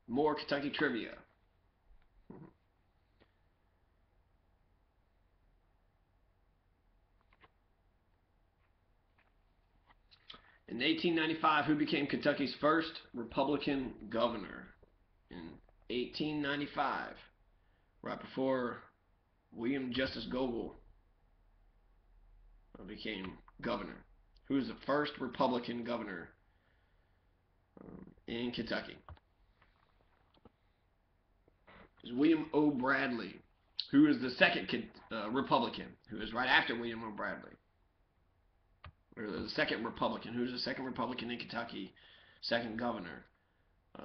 More Kentucky trivia. In 1895, who became Kentucky's first Republican governor? In 1895, right before William Justice Gogol became governor. Who was the first Republican governor in Kentucky? It was William O. Bradley. Who is the second Republican? Who is right after William O. Bradley? Or the second Republican. Who's the second Republican in Kentucky? Second governor.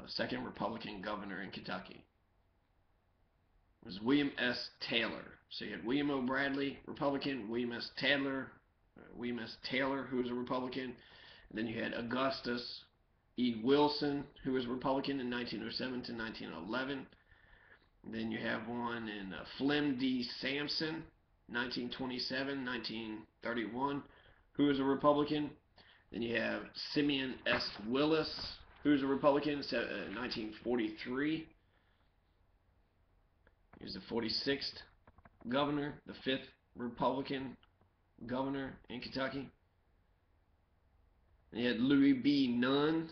Second Republican governor in Kentucky. It was William S. Taylor. So you had William O. Bradley, Republican, William S. Taylor, who was a Republican, and then you had Augustus E. Wilson, who was a Republican in 1907 to 1911. And then you have one in Flem D. Sampson, 1927, 1931, who was a Republican. Then you have Simeon S. Willis, who was a Republican in 1943. He was the 46th governor, the 5th Republican governor in Kentucky. And you had Louis B. Nunn,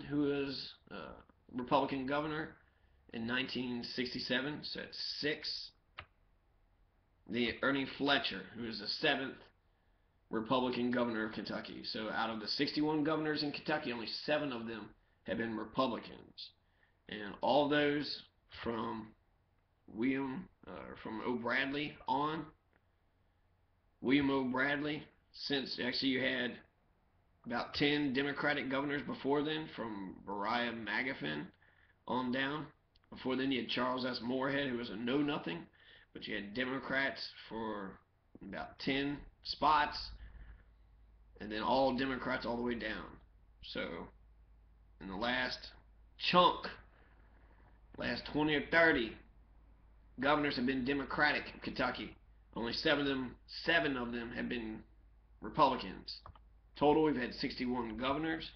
who was Republican governor in 1967, so that's 6. The Ernie Fletcher, who is the 7th Republican governor of Kentucky. So out of the 61 governors in Kentucky, only 7 of them have been Republicans. And all those from from O. Bradley on. William O. Bradley, since actually you had about 10 Democratic governors before then, from Beriah Magafin on down. Before then you had Charles S. Moorhead, who was a know-nothing, but you had Democrats for about 10 spots, and then all Democrats all the way down. So in the last chunk, last 20 or 30 governors have been Democratic in Kentucky. Only 7 of them have been Republicans. Total, we've had 61 governors.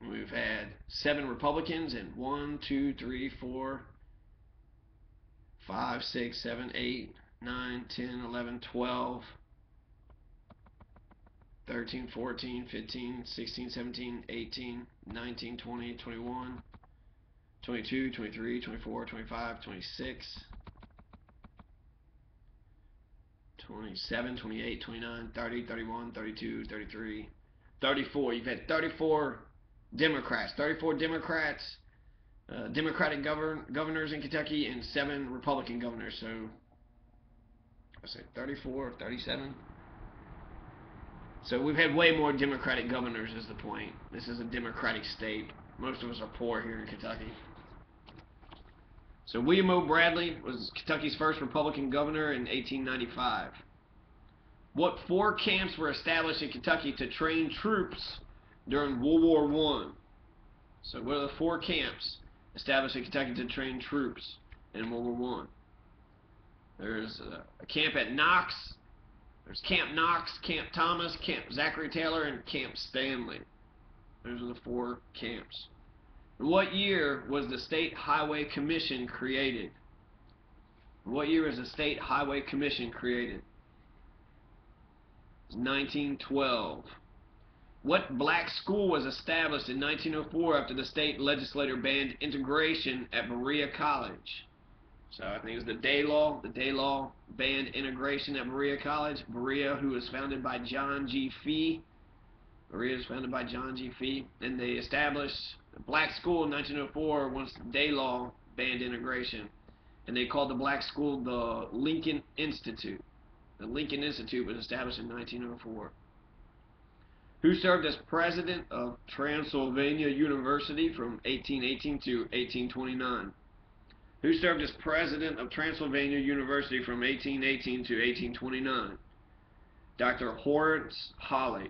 We've had 7 Republicans and 1, 2, 3, 4, 5, 6, 7, 8, 9, 10, 11, 12, 13, 14, 15, 16, 17, 18, 19, 20, 21, 22, 23, 24, 25, 26, 27, 28, 29, 30, 31, 32, 33, 34. You've had 34 Democrats, Democratic governors in Kentucky, and 7 Republican governors. So I say 34, 37. So we've had way more Democratic governors is the point. This is a Democratic state. Most of us are poor here in Kentucky. So William O. Bradley was Kentucky's first Republican governor in 1895. What 4 camps were established in Kentucky to train troops during World War I? So what are the 4 camps established in Kentucky to train troops in World War I? There's a camp at Knox. There's Camp Knox, Camp Thomas, Camp Zachary Taylor, and Camp Stanley. Those are the 4 camps. In what year was the State Highway Commission created? What year was the State Highway Commission created? It was 1912. What black school was established in 1904 after the state legislature banned integration at Berea College? So I think it was the Day Law. The Day Law banned integration at Berea College. Berea, who was founded by John G. Fee. Berea was founded by John G. Fee. And they established a black school in 1904 once the Day Law banned integration. And they called the black school the Lincoln Institute. The Lincoln Institute was established in 1904. Who served as president of Transylvania University from 1818 to 1829? Who served as president of Transylvania University from 1818 to 1829? Dr. Horace Holly.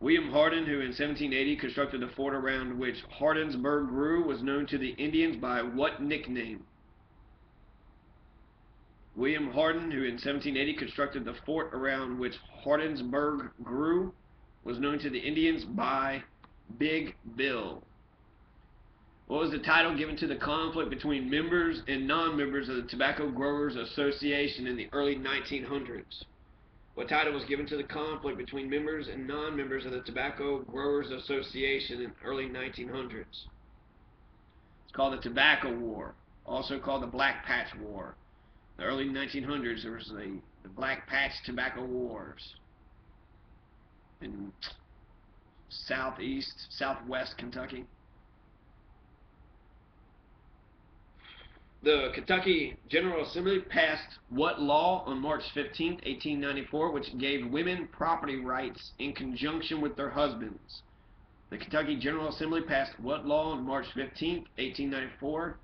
William Hardin, who in 1780 constructed the fort around which Hardinsburg grew, was known to the Indians by what nickname? William Hardin, who in 1780 constructed the fort around which Hardinsburg grew, was known to the Indians by Big Bill. What was the title given to the conflict between members and non-members of the Tobacco Growers Association in the early 1900s? What title was given to the conflict between members and non-members of the Tobacco Growers Association in the early 1900s? It's called the Tobacco War, also called the Black Patch War. In the early 1900s, there was the Black Patch Tobacco Wars in southwest Kentucky. The Kentucky General Assembly passed what law on March 15, 1894, which gave women property rights in conjunction with their husbands? The Kentucky General Assembly passed what law on March 15, 1894,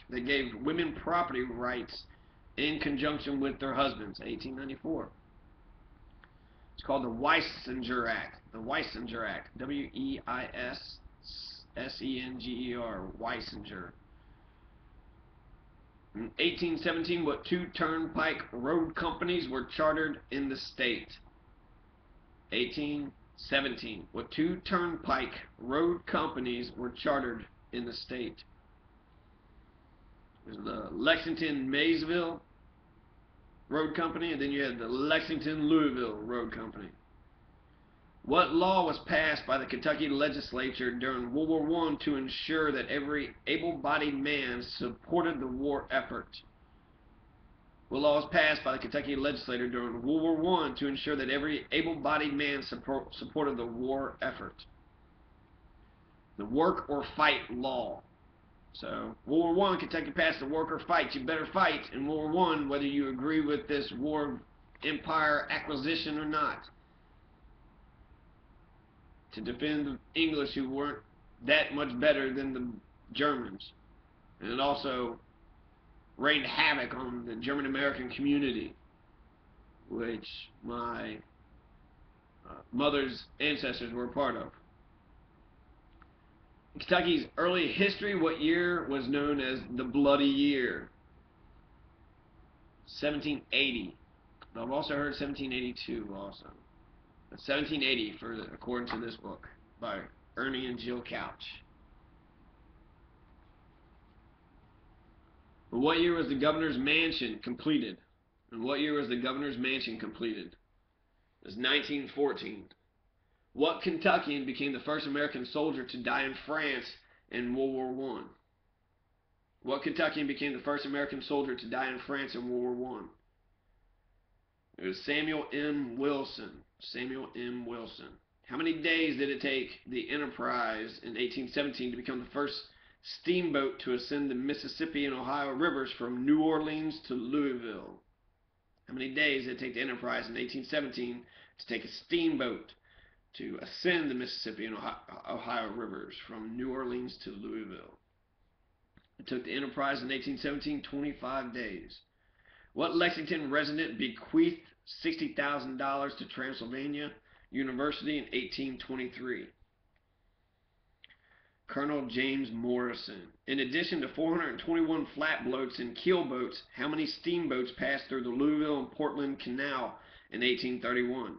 that gave women property rights in conjunction with their husbands? 1894. It's called the Weisinger Act. The Weisinger Act. W-E-I-S-S-E-N-G-E-R. Weisinger. In 1817, what two turnpike road companies were chartered in the state? 1817. What two turnpike road companies were chartered in the state? There's the Lexington-Maysville Road Company, and then you had the Lexington-Louisville Road Company. What law was passed by the Kentucky legislature during World War I to ensure that every able-bodied man supported the war effort? What law was passed by the Kentucky legislature during World War I to ensure that every able-bodied man supported the war effort? The Work or Fight Law. So, World War I, Kentucky passed the work or fight. You better fight in World War I, whether you agree with this war of empire acquisition or not, to defend the English, who weren't that much better than the Germans. And it also rained havoc on the German-American community, which my mother's ancestors were a part of. In Kentucky's early history, what year was known as the Bloody Year? 1780. But I've also heard 1782 also. But 1780 according to this book by Ernie and Jill Couch. But what year was the governor's mansion completed? And what year was the governor's mansion completed? It was 1914. What Kentuckian became the first American soldier to die in France in World War I? What Kentuckian became the first American soldier to die in France in World War I? It was Samuel M. Wilson. Samuel M. Wilson. How many days did it take the Enterprise in 1817 to become the first steamboat to ascend the Mississippi and Ohio rivers from New Orleans to Louisville? How many days did it take the Enterprise in 1817 to take a steamboat to ascend the Mississippi and Ohio rivers from New Orleans to Louisville? It took the Enterprise in 1817 25 days. What Lexington resident bequeathed $60,000 to Transylvania University in 1823? Colonel James Morrison. In addition to 421 flatboats and keelboats, how many steamboats passed through the Louisville and Portland Canal in 1831?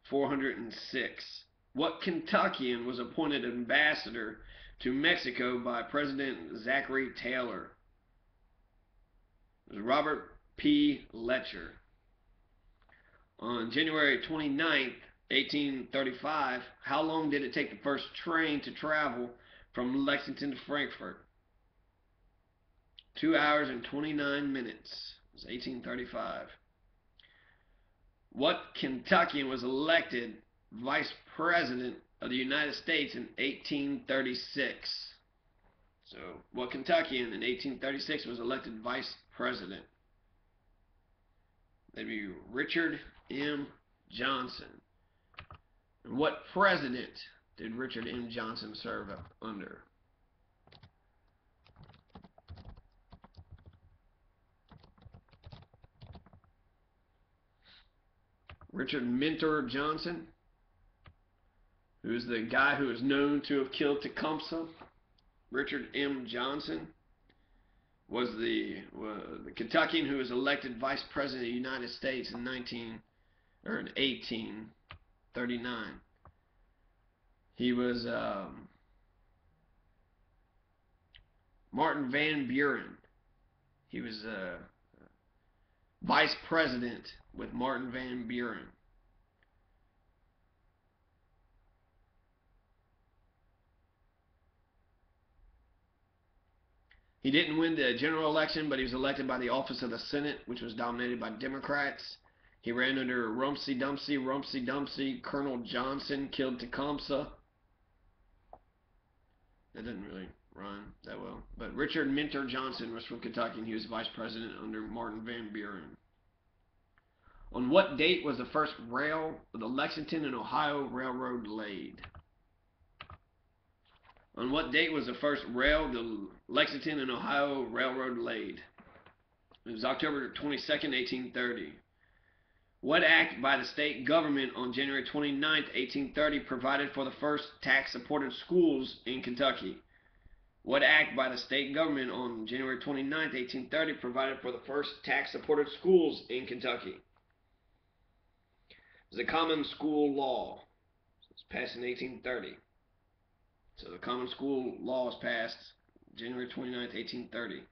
406. What Kentuckian was appointed ambassador to Mexico by President Zachary Taylor? It was Robert P. Letcher. On January 29th, 1835, how long did it take the first train to travel from Lexington to Frankfort? 2 hours and 29 minutes. It was 1835. What Kentuckian was elected Vice President of the United States in 1836? So, what Kentuckian in 1836 was elected Vice President? That'd be Richard M. Johnson. And what president did Richard M. Johnson serve under? Richard Mentor Johnson, who's the guy who is known to have killed Tecumseh. Richard M. Johnson was the Kentuckian who was elected Vice President of the United States in 1839. He was Martin Van Buren. He was vice president with Martin Van Buren. He didn't win the general election, but he was elected by the office of the Senate, which was dominated by Democrats. He ran under Rumsey Dumpsey, Colonel Johnson killed Tecumseh. That didn't really rhyme that well. But Richard Mentor Johnson was from Kentucky, and he was vice president under Martin Van Buren. On what date was the first rail of the Lexington and Ohio Railroad laid? On what date was the first rail of the Lexington and Ohio Railroad laid? It was October 22nd, 1830. What act by the state government on January 29th, 1830 provided for the first tax-supported schools in Kentucky? What act by the state government on January 29th, 1830 provided for the first tax-supported schools in Kentucky? It was the Common School Law. It was passed in 1830. So the Common School Law was passed January 29th, 1830.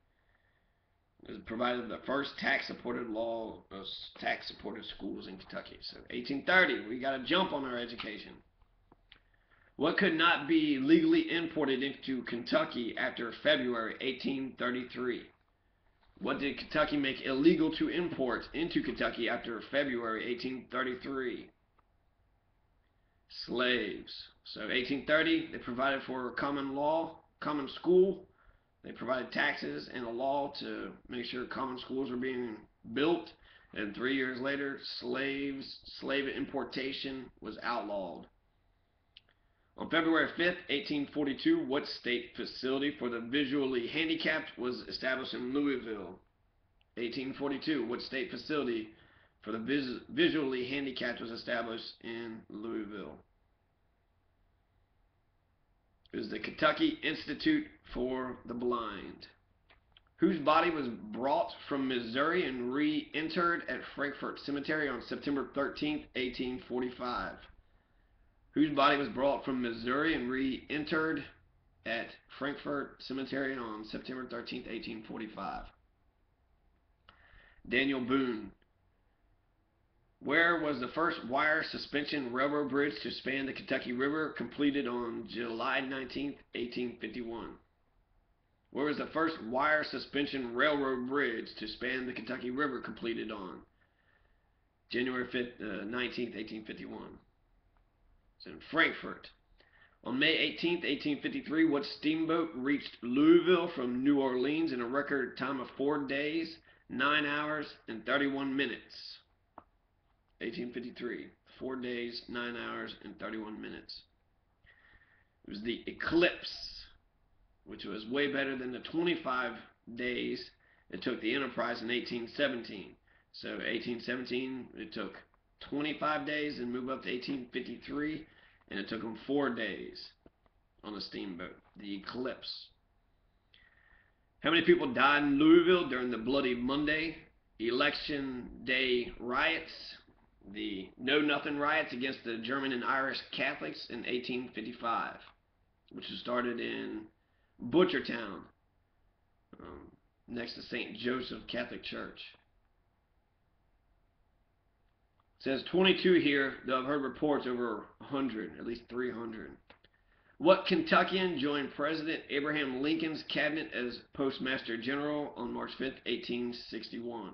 It provided the first tax-supported law of tax-supported schools in Kentucky. So 1830, we got a jump on our education. What could not be legally imported into Kentucky after February 1833? What did Kentucky make illegal to import into Kentucky after February 1833? Slaves. So 1830, they provided for common law, common school. They provided taxes and a law to make sure common schools were being built. And 3 years later, slave importation was outlawed. On February 5th, 1842, what state facility for the visually handicapped was established in Louisville? 1842, what state facility for the visually handicapped was established in Louisville? It was the Kentucky Institute for the Blind. Whose body was brought from Missouri and re-interred at Frankfort Cemetery on September 13th, 1845? Whose body was brought from Missouri and re-interred at Frankfort Cemetery on September 13th, 1845? Daniel Boone. Where was the first wire suspension railroad bridge to span the Kentucky River completed on July 19th, 1851? Where was the first wire suspension railroad bridge to span the Kentucky River completed on January 5th, 19th, 1851? It's in Frankfort. On May 18th, 1853, what steamboat reached Louisville from New Orleans in a record time of 4 days, 9 hours, and 31 minutes? 1853. 4 days, 9 hours, and 31 minutes. It was the Eclipse, which was way better than the 25 days it took the Enterprise in 1817. So 1817, it took 25 days and moved up to 1853, and it took them 4 days on a steamboat. The Eclipse. How many people died in Louisville during the Bloody Monday Election Day riots? The Know Nothing riots against the German and Irish Catholics in 1855, which was started in Butchertown, next to St. Joseph Catholic Church. It says 22 here, though I've heard reports over 100, at least 300. What Kentuckian joined President Abraham Lincoln's cabinet as Postmaster General on March 5th, 1861?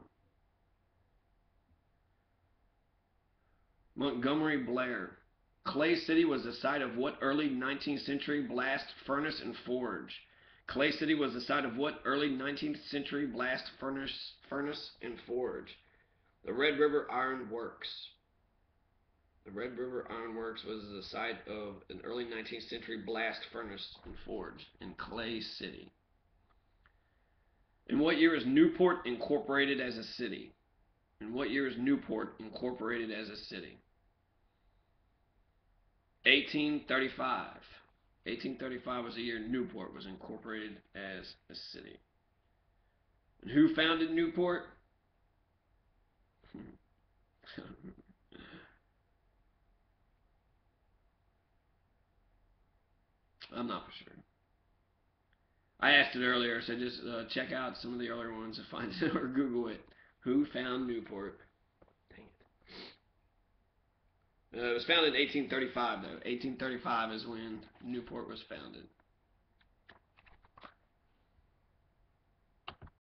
Montgomery Blair. Clay City was the site of what early 19th century blast furnace and forge? Clay City was the site of what early 19th century blast furnace and forge? The Red River Iron Works. The Red River Iron Works was the site of an early 19th century blast furnace and forge in Clay City. In what year is Newport incorporated as a city? In what year is Newport incorporated as a city? 1835. 1835 was the year Newport was incorporated as a city. And who founded Newport? I'm not for sure. I asked it earlier, so just check out some of the earlier ones and find it or Google it. Who found Newport? Dang it. It was founded in 1835, though. 1835 is when Newport was founded.